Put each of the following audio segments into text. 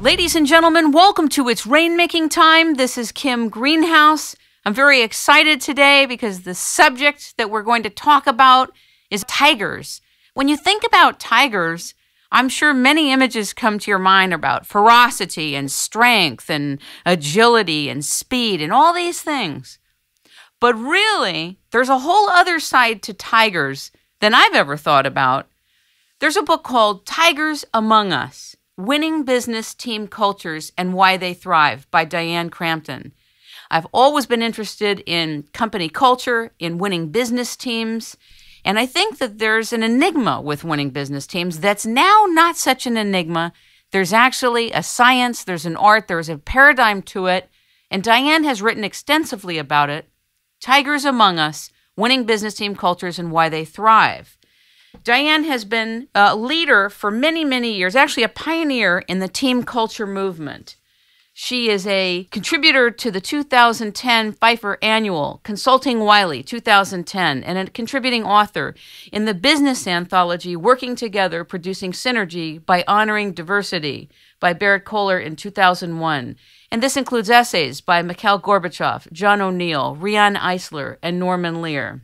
Ladies and gentlemen, welcome to It's Rainmaking Time. This is Kim Greenhouse. I'm very excited today because the subject that we're going to talk about is tigers. When you think about tigers, I'm sure many images come to your mind about ferocity and strength and agility and speed and all these things. But really, there's a whole other side to tigers than I've ever thought about. There's a book called Tigers Among Us: Winning Business Team Cultures and Why They Thrive by Dianne Crampton. I've always been interested in company culture, in winning business teams, and I think that there's an enigma with winning business teams that's now not such an enigma. There's actually a science, there's an art, there's a paradigm to it, and Dianne has written extensively about it. Tigers Among Us: Winning Business Team Cultures and Why They Thrive. Dianne has been a leader for many, many years, actually a pioneer in the team culture movement. She is a contributor to the 2010 Pfeiffer Annual, Consulting Wiley 2010, and a contributing author in the business anthology Working Together, Producing Synergy by Honoring Diversity by Barrett Kohler in 2001. And this includes essays by Mikhail Gorbachev, John O'Neill, Rian Eisler, and Norman Lear.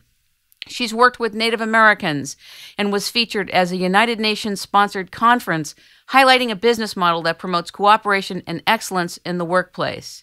She's worked with Native Americans and was featured as a United Nations-sponsored conference highlighting a business model that promotes cooperation and excellence in the workplace.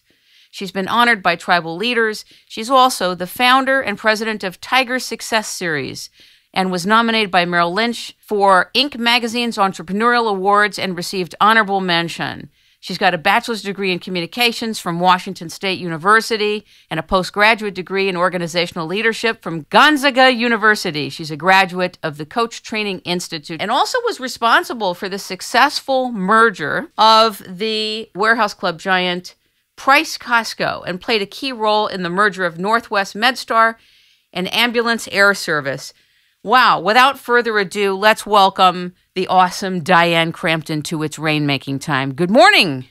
She's been honored by tribal leaders. She's also the founder and president of Tiger Success Series and was nominated by Merrill Lynch for Inc. magazine's Entrepreneurial Awards and received honorable mention. She's got a bachelor's degree in communications from Washington State University and a postgraduate degree in organizational leadership from Gonzaga University. She's a graduate of the Coach Training Institute and also was responsible for the successful merger of the warehouse club giant Price Costco and played a key role in the merger of Northwest MedStar and Ambulance Air Service. Wow, without further ado, let's welcome the awesome Dianne Crampton to It's Rainmaking Time. Good morning.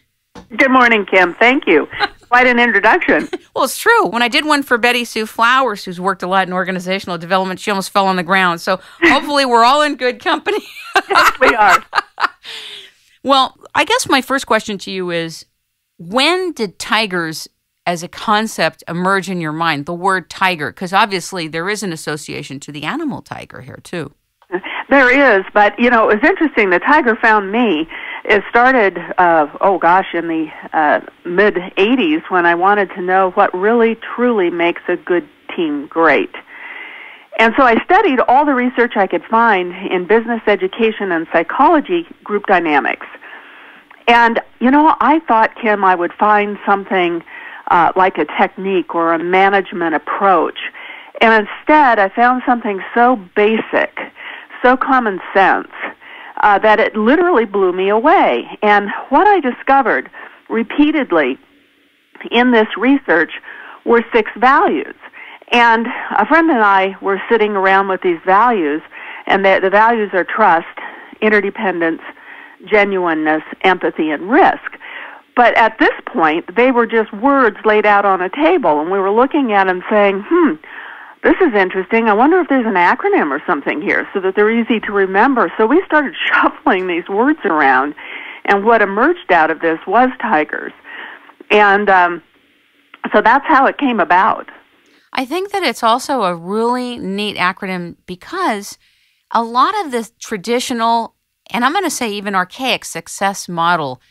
Good morning, Kim. Thank you. Quite an introduction. Well, it's true. When I did one for Betty Sue Flowers, who's worked a lot in organizational development, she almost fell on the ground. So hopefully we're all in good company. Yes, we are. Well, I guess my first question to you is, when did tigers as a concept emerge in your mind, the word tiger? Because obviously there is an association to the animal tiger here, too. There is, but, it was interesting. The tiger found me. It started, in the mid-'80s when I wanted to know what really, truly makes a good team great. And so I studied all the research I could find in business education and psychology group dynamics. And, I thought, Kim, I would find something like a technique or a management approach. And instead, I found something so basic, so common sense, that it literally blew me away. And what I discovered repeatedly in this research were 6 values. And a friend and I were sitting around with these values, and the values are trust, interdependence, genuineness, empathy, and risk. But at this point, they were just words laid out on a table, and we were looking at them saying, this is interesting. I wonder if there's an acronym or something here so that they're easy to remember. So we started shuffling these words around, and what emerged out of this was tigers. And so that's how it came about. I think that it's also a really neat acronym because a lot of the traditional, and I'm going to say even archaic success model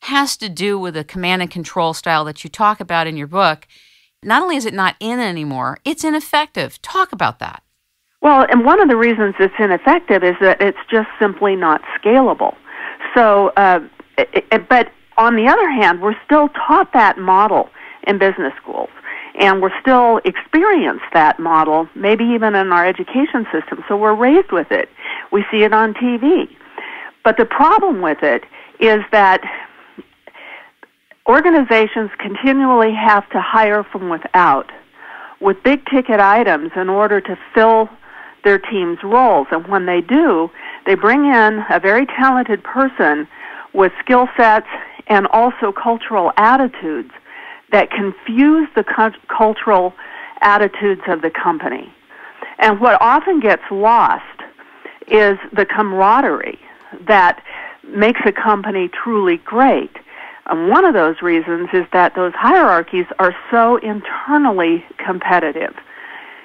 has to do with the command and control style that you talk about in your book. Not only is it not in anymore, it's ineffective. Talk about that. Well, and one of the reasons it's ineffective is that it's just simply not scalable. So, but on the other hand, we're still taught that model in business schools, and we're still experience that model, maybe even in our education system. So we're raised with it. We see it on TV. But the problem with it is that organizations continually have to hire from without with big-ticket items in order to fill their team's roles. And when they do, they bring in a very talented person with skill sets and also cultural attitudes that confuse the cultural attitudes of the company. And what often gets lost is the camaraderie that makes a company truly great. And one of those reasons is that those hierarchies are so internally competitive.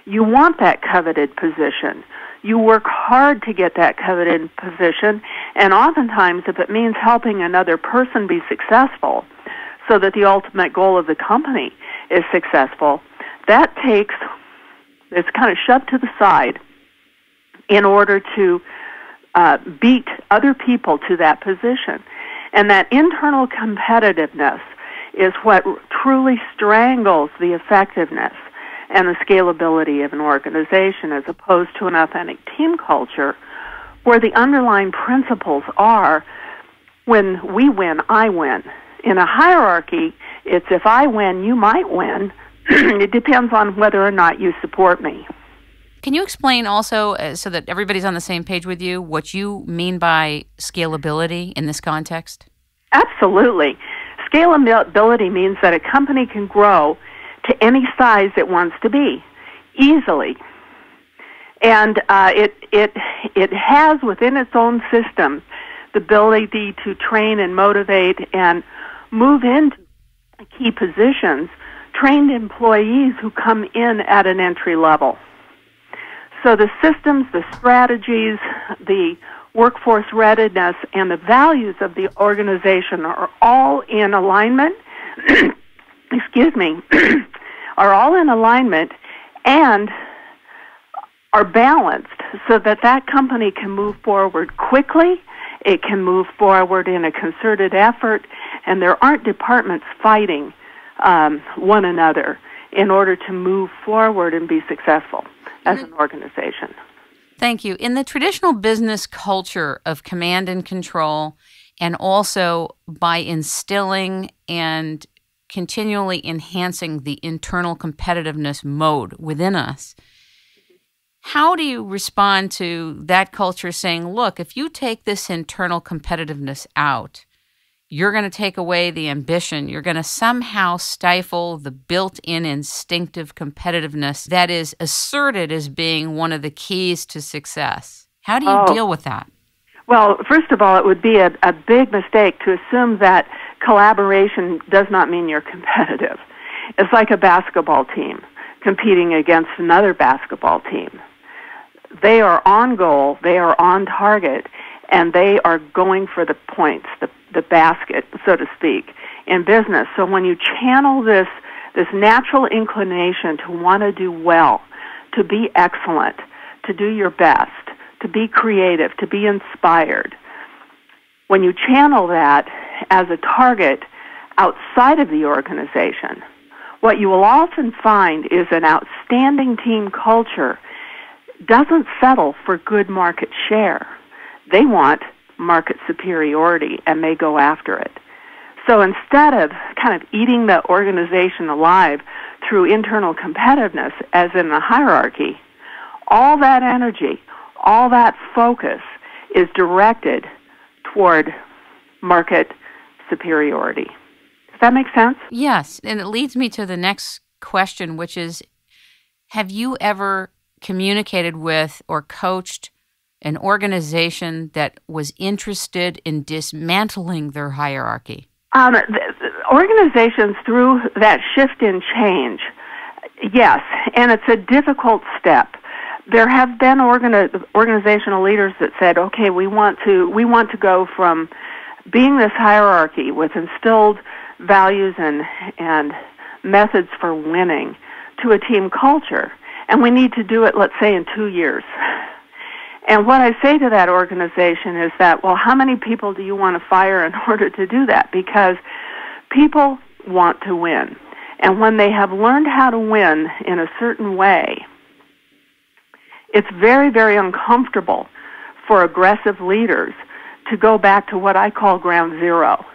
You want that coveted position. You work hard to get that coveted position, and oftentimes if it means helping another person be successful so that the ultimate goal of the company is successful, it's kind of shoved to the side in order to beat other people to that position. And that internal competitiveness is what truly strangles the effectiveness and the scalability of an organization, as opposed to an authentic team culture where the underlying principles are, when we win, I win. In a hierarchy, it's if I win, you might win. It depends on whether or not you support me. Can you explain also, so that everybody's on the same page with you, what you mean by scalability in this context? Absolutely. Scalability means that a company can grow to any size it wants to be, easily. And it has within its own system the ability to train and motivate and move into key positions trained employees who come in at an entry level. So the systems, the strategies, the workforce readiness, and the values of the organization are all in alignment. Excuse me, are all in alignment and are balanced so that that company can move forward quickly, it can move forward in a concerted effort, and there aren't departments fighting one another in order to move forward and be successful as an organization. Thank you. In the traditional business culture of command and control, and also by instilling and continually enhancing the internal competitiveness mode within us, how do you respond to that culture saying, look, if you take this internal competitiveness out, you're going to take away the ambition. You're going to somehow stifle the built-in instinctive competitiveness that is asserted as being one of the keys to success. How do you deal with that? Well, first of all, it would be a big mistake to assume that collaboration does not mean you're competitive. It's like a basketball team competing against another basketball team. They are on goal, they are on target, and they are going for the points, the basket, so to speak, in business. So when you channel this natural inclination to want to do well, to be excellent, to do your best, to be creative, to be inspired, when you channel that as a target outside of the organization, what you will often find is an outstanding team culture doesn't settle for good market share. They want market superiority, and they go after it. So instead of kind of eating the organization alive through internal competitiveness, as in the hierarchy, all that energy, all that focus is directed toward market superiority. Does that make sense? Yes, and it leads me to the next question, which is, have you ever communicated with or coached an organization that was interested in dismantling their hierarchy? Organizations through that shift in change, yes, and it's a difficult step. There have been organizational leaders that said, okay, we want to go from being this hierarchy with instilled values and methods for winning to a team culture, and we need to do it, let's say, in 2 years. And what I say to that organization is that, well, how many people do you want to fire in order to do that? Because people want to win. And when they have learned how to win in a certain way, it's very, very uncomfortable for aggressive leaders to go back to what I call ground zero.